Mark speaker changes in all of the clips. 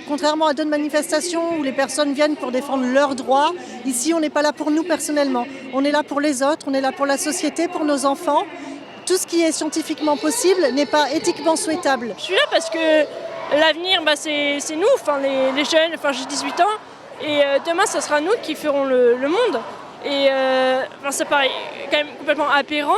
Speaker 1: Contrairement à d'autres manifestations où les personnes viennent pour défendre leurs droits, ici on n'est pas là pour nous personnellement. On est là pour les autres, on est là pour la société, pour nos enfants. Tout ce qui est scientifiquement possible n'est pas éthiquement souhaitable.
Speaker 2: Je suis là parce que l'avenir, c'est nous, les jeunes, j'ai 18 ans, et demain, ce sera nous qui ferons le monde. Et ça paraît quand même complètement aberrant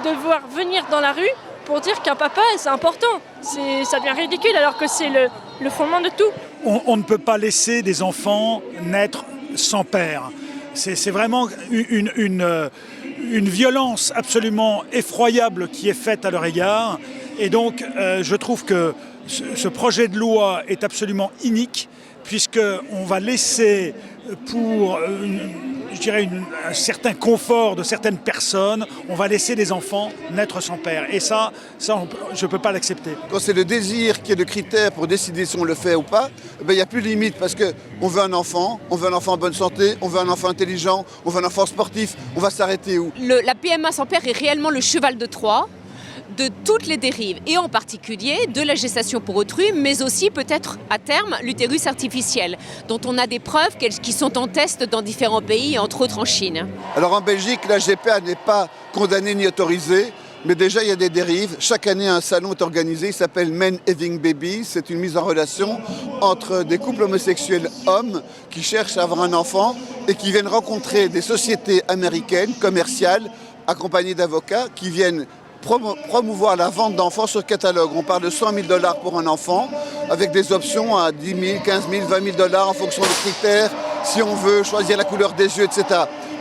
Speaker 2: de voir venir dans la rue pour dire qu'un papa, c'est important. Ça devient ridicule alors que c'est le fondement de tout.
Speaker 3: On ne peut pas laisser des enfants naître sans père. C'est vraiment une violence absolument effroyable qui est faite à leur égard. Et donc, je trouve que ce projet de loi est absolument inique, puisqu'on va laisser pour un certain confort de certaines personnes, on va laisser des enfants naître sans père. Et ça je ne peux pas l'accepter.
Speaker 4: Quand c'est le désir qui est le critère pour décider si on le fait ou pas, il n'y a plus de limite parce qu'on veut un enfant en bonne santé, on veut un enfant intelligent, on veut un enfant sportif, on va s'arrêter où ?
Speaker 5: La PMA sans père est réellement le cheval de Troie de toutes les dérives, et en particulier de la gestation pour autrui, mais aussi peut-être à terme l'utérus artificiel, dont on a des preuves qui sont en test dans différents pays, entre autres en Chine.
Speaker 4: Alors en Belgique, la GPA n'est pas condamnée ni autorisée, mais déjà il y a des dérives. Chaque année, un salon est organisé, il s'appelle Men Having Babies. C'est une mise en relation entre des couples homosexuels hommes qui cherchent à avoir un enfant et qui viennent rencontrer des sociétés américaines, commerciales, accompagnées d'avocats, qui viennent promouvoir la vente d'enfants sur catalogue. On parle de 100 000 $ pour un enfant, avec des options à 10 000, 15 000, 20 000 $ en fonction des critères, si on veut choisir la couleur des yeux, etc.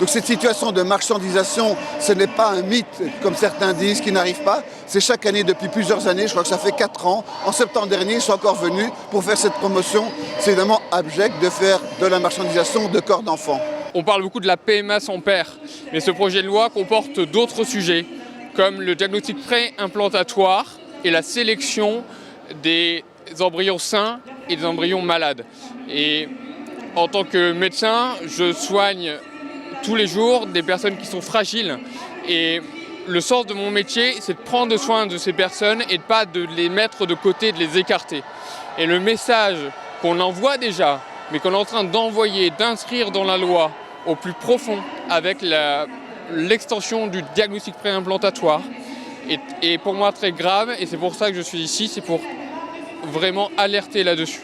Speaker 4: Donc cette situation de marchandisation, ce n'est pas un mythe, comme certains disent, qui n'arrive pas. C'est chaque année depuis plusieurs années, je crois que ça fait 4 ans. En septembre dernier, ils sont encore venus pour faire cette promotion. C'est évidemment abject de faire de la marchandisation de corps d'enfants.
Speaker 6: On parle beaucoup de la PMA sans père, mais ce projet de loi comporte d'autres sujets, comme le diagnostic pré-implantatoire et la sélection des embryons sains et des embryons malades. Et en tant que médecin, je soigne tous les jours des personnes qui sont fragiles. Et le sens de mon métier, c'est de prendre soin de ces personnes et de pas de les mettre de côté, de les écarter. Et le message qu'on envoie déjà, mais qu'on est en train d'envoyer, d'inscrire dans la loi au plus profond avec l'extension du diagnostic préimplantatoire est pour moi très grave, et c'est pour ça que je suis ici, c'est pour vraiment alerter là-dessus.